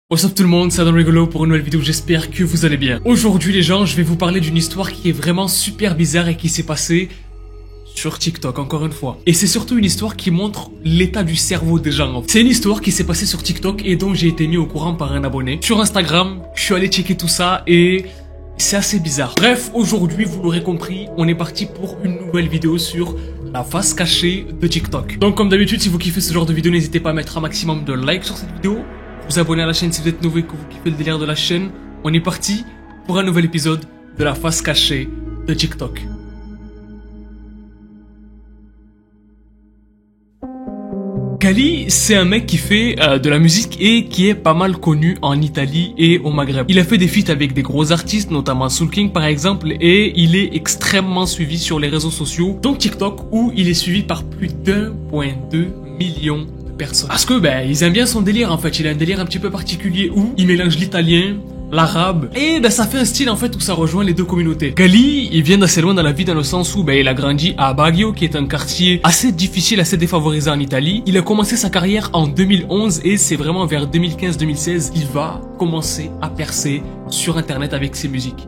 What's up tout le monde, c'est Adam Rigolo pour une nouvelle vidéo, j'espère que vous allez bien. Aujourd'hui les gens, je vais vous parler d'une histoire qui est vraiment super bizarre et qui s'est passée sur TikTok, encore une fois. Et c'est surtout une histoire qui montre l'état du cerveau des gens. C'est une histoire qui s'est passée sur TikTok et dont j'ai été mis au courant par un abonné. Sur Instagram, je suis allé checker tout ça et c'est assez bizarre. Bref, aujourd'hui, vous l'aurez compris, on est parti pour une nouvelle vidéo sur la face cachée de TikTok. Donc comme d'habitude, si vous kiffez ce genre de vidéo, n'hésitez pas à mettre un maximum de likes sur cette vidéo. Vous abonner à la chaîne si vous êtes nouveau et que vous kiffez le délire de la chaîne. On est parti pour un nouvel épisode de la face cachée de TikTok. Kali, c'est un mec qui fait de la musique et qui est pas mal connu en Italie et au Maghreb. Il a fait des feats avec des gros artistes, notamment Soul King par exemple, et il est extrêmement suivi sur les réseaux sociaux, dont TikTok, où il est suivi par plus d'1,2 million personnes. Parce que ils aiment bien son délire en fait, il a un délire un petit peu particulier où il mélange l'italien, l'arabe, et ça fait un style en fait où ça rejoint les deux communautés. Kali, il vient d'assez loin dans la vie dans le sens où il a grandi à Baguio, qui est un quartier assez difficile, assez défavorisé en Italie. Il a commencé sa carrière en 2011 et c'est vraiment vers 2015-2016 qu'il va commencer à percer sur internet avec ses musiques.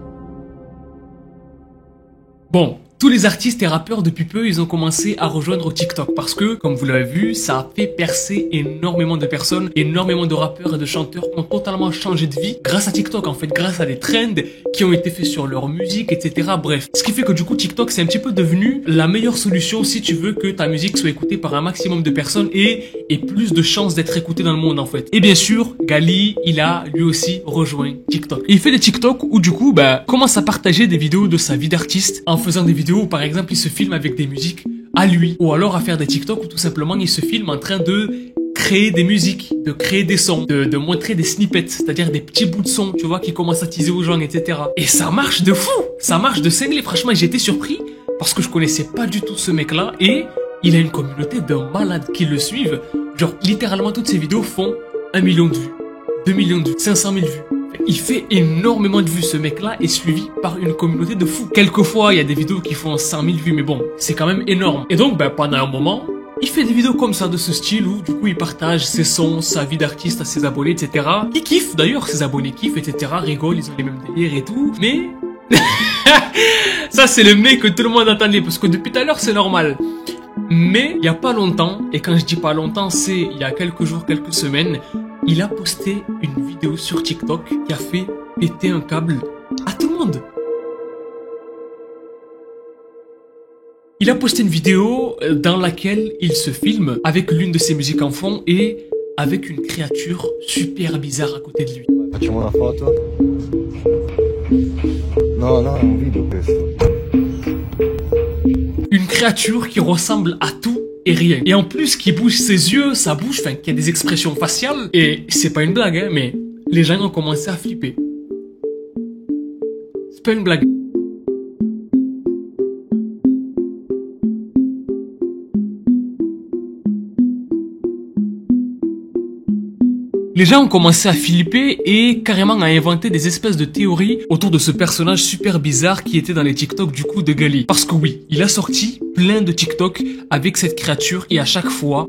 Bon, tous les artistes et rappeurs depuis peu, ils ont commencé à rejoindre TikTok parce que, comme vous l'avez vu, ça a fait percer énormément de personnes, énormément de rappeurs et de chanteurs ont totalement changé de vie grâce à TikTok en fait, grâce à des trends qui ont été faits sur leur musique, etc. Bref, ce qui fait que du coup TikTok c'est un petit peu devenu la meilleure solution si tu veux que ta musique soit écoutée par un maximum de personnes et ait plus de chances d'être écoutée dans le monde en fait. Et bien sûr, Kali, il a lui aussi rejoint TikTok. Et il fait des TikTok où du coup, commence à partager des vidéos de sa vie d'artiste en faisant des vidéos où par exemple il se filme avec des musiques à lui, ou alors à faire des TikTok où tout simplement il se filme en train de créer des musiques, de créer des sons, de montrer des snippets, c'est-à-dire des petits bouts de son, tu vois, qui commencent à teaser aux gens, etc. Et ça marche de fou, ça marche de cinglé, franchement j'ai été surpris parce que je connaissais pas du tout ce mec là et il a une communauté de malades qui le suivent, genre littéralement toutes ses vidéos font 1 million de vues, 2 millions de vues, 500 000 vues. Il fait énormément de vues, ce mec-là est suivi par une communauté de fous. Quelquefois, il y a des vidéos qui font 100 000 vues, mais bon, c'est quand même énorme. Et donc, pendant un moment, il fait des vidéos comme ça, de ce style, où du coup, il partage ses sons, sa vie d'artiste à ses abonnés, etc. Il kiffe, d'ailleurs, ses abonnés kiffent, etc. Rigolent, ils ont les mêmes délires et tout, mais... ça, c'est le mec que tout le monde attendait, parce que depuis tout à l'heure, c'est normal. Mais, il y a pas longtemps, et quand je dis pas longtemps, c'est il y a quelques jours, quelques semaines, il a posté une vidéo sur TikTok qui a fait péter un câble à tout le monde. Il a posté une vidéo dans laquelle il se filme avec l'une de ses musiques en fond et avec une créature super bizarre à côté de lui. Facciamo una foto? No, è un video questo. Une créature qui ressemble à tout et rien. Et en plus, qui bouge ses yeux, sa bouche, qui a des expressions faciales. Et c'est pas une blague, hein, mais les gens ont commencé à flipper. C'est pas une blague. Les gens ont commencé à flipper et carrément à inventer des espèces de théories autour de ce personnage super bizarre qui était dans les TikTok du coup de Kali. Parce que oui, il a sorti plein de TikTok avec cette créature et à chaque fois...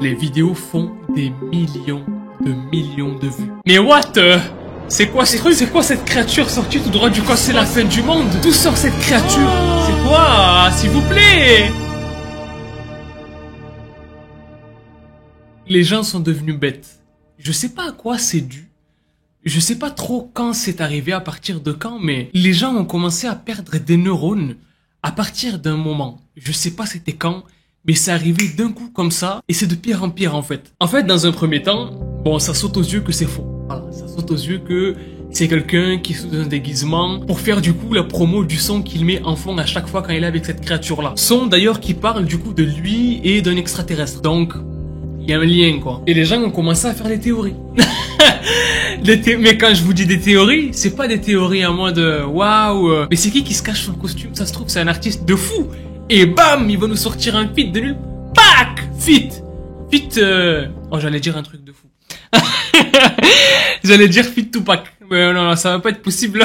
les vidéos font des millions de vues. Mais what? C'est quoi ce truc? C'est quoi cette créature sortie tout droit du coin? C'est la fin du monde. D'où sort cette créature? C'est quoi? S'il vous plaît? Les gens sont devenus bêtes. Je sais pas à quoi c'est dû. Je sais pas trop quand c'est arrivé, à partir de quand, mais les gens ont commencé à perdre des neurones à partir d'un moment. Je sais pas c'était quand, mais c'est arrivé d'un coup comme ça, et c'est de pire en pire en fait. En fait, dans un premier temps, ça saute aux yeux que c'est faux. Voilà, ça saute aux yeux que c'est quelqu'un qui est sous un déguisement pour faire du coup la promo du son qu'il met en fond à chaque fois quand il est avec cette créature-là. Son d'ailleurs qui parle du coup de lui et d'un extraterrestre. Donc, il y a un lien quoi. Et les gens ont commencé à faire des théories. Mais quand je vous dis des théories, c'est pas des théories en mode waouh, mais c'est qui se cache sous le costume? Ça se trouve, c'est un artiste de fou. Et bam, il va nous sortir un feat de nul. Pac! Feat! Oh, j'allais dire un truc de fou. J'allais dire feat Tupac. Mais non, ça va pas être possible.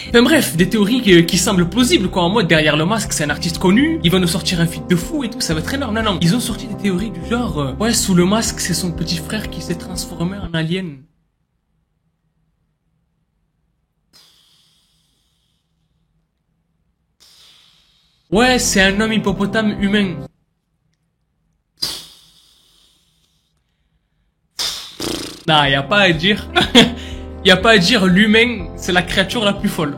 Enfin bref, des théories qui semblent plausibles quoi, en mode derrière le masque c'est un artiste connu, il va nous sortir un feat de fou et tout, ça va être énorme. Non, ils ont sorti des théories du genre, ouais sous le masque c'est son petit frère qui s'est transformé en alien. Ouais, c'est un homme hippopotame humain. Non, y a pas à dire. Y a pas à dire, l'humain, c'est la créature la plus folle.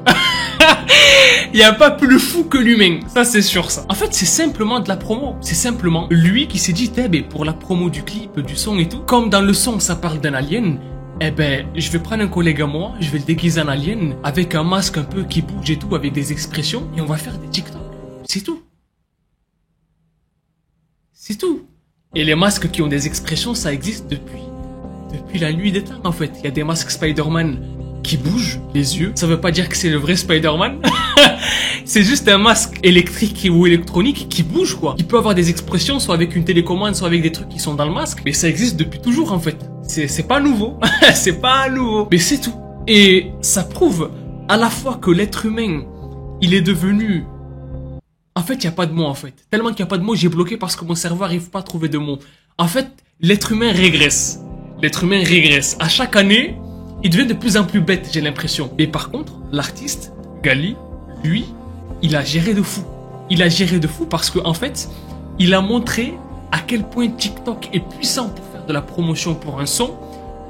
Y a pas plus fou que l'humain, ça c'est sûr ça. En fait, c'est simplement de la promo. C'est simplement lui qui s'est dit, pour la promo du clip, du son et tout, comme dans le son ça parle d'un alien, je vais prendre un collègue à moi, je vais le déguiser en alien, avec un masque un peu qui bouge et tout, avec des expressions, et on va faire des TikTok. C'est tout. C'est tout. Et les masques qui ont des expressions, ça existe depuis la nuit des temps en fait. Il y a des masques Spider-Man qui bougent les yeux. Ça veut pas dire que c'est le vrai Spider-Man. C'est juste un masque électrique ou électronique qui bouge quoi. Il peut avoir des expressions soit avec une télécommande, soit avec des trucs qui sont dans le masque. Mais ça existe depuis toujours en fait. C'est pas nouveau. C'est pas nouveau. Mais c'est tout. Et ça prouve à la fois que l'être humain, il est devenu... En fait, il n'y a pas de mots en fait. Tellement qu'il n'y a pas de mots, j'ai bloqué parce que mon cerveau n'arrive pas à trouver de mots. En fait, l'être humain régresse. L'être humain régresse. À chaque année, il devient de plus en plus bête, j'ai l'impression. Et par contre, l'artiste, Gali, lui, il a géré de fou. Il a géré de fou parce qu'en fait, il a montré à quel point TikTok est puissant pour faire de la promotion pour un son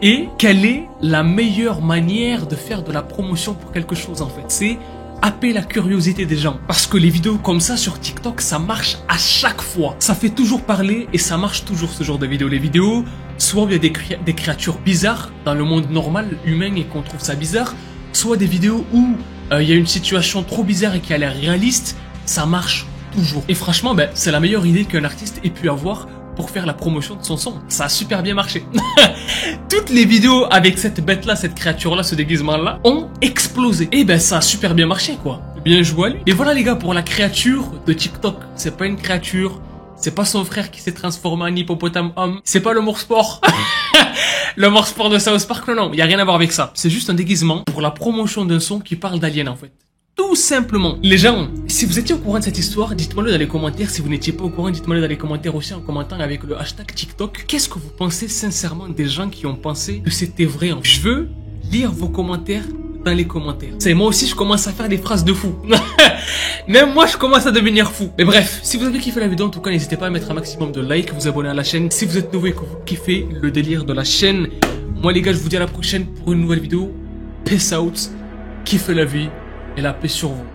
et quelle est la meilleure manière de faire de la promotion pour quelque chose en fait. C'est happer la curiosité des gens. Parce que les vidéos comme ça sur TikTok, ça marche à chaque fois. Ça fait toujours parler et ça marche toujours ce genre de vidéos. Les vidéos, soit il y a des créatures bizarres dans le monde normal, humain, et qu'on trouve ça bizarre, soit des vidéos où il y a une situation trop bizarre et qui a l'air réaliste, ça marche toujours. Et franchement, c'est la meilleure idée qu'un artiste ait pu avoir pour faire la promotion de son son. Ça a super bien marché. Toutes les vidéos avec cette bête-là, cette créature-là, ce déguisement-là, ont explosé. Et ça a super bien marché, quoi. Bien joué à lui. Et voilà les gars, pour la créature de TikTok. C'est pas une créature, c'est pas son frère qui s'est transformé en hippopotame homme, c'est pas le morsport. Le morsport de South Park, non, y a rien à voir avec ça. C'est juste un déguisement pour la promotion d'un son qui parle d'alien en fait. Tout simplement. Les gens, si vous étiez au courant de cette histoire, dites-moi-le dans les commentaires. Si vous n'étiez pas au courant, dites-moi-le dans les commentaires aussi en commentant avec le hashtag TikTok. Qu'est-ce que vous pensez sincèrement des gens qui ont pensé que c'était vrai? Je veux lire vos commentaires dans les commentaires. C'est moi aussi je commence à faire des phrases de fou. Même moi je commence à devenir fou. Mais bref, si vous avez kiffé la vidéo en tout cas n'hésitez pas à mettre un maximum de likes, vous abonner à la chaîne. Si vous êtes nouveau et que vous kiffez le délire de la chaîne, moi les gars je vous dis à la prochaine pour une nouvelle vidéo. Peace out, kiffez la vie et la paix sur vous.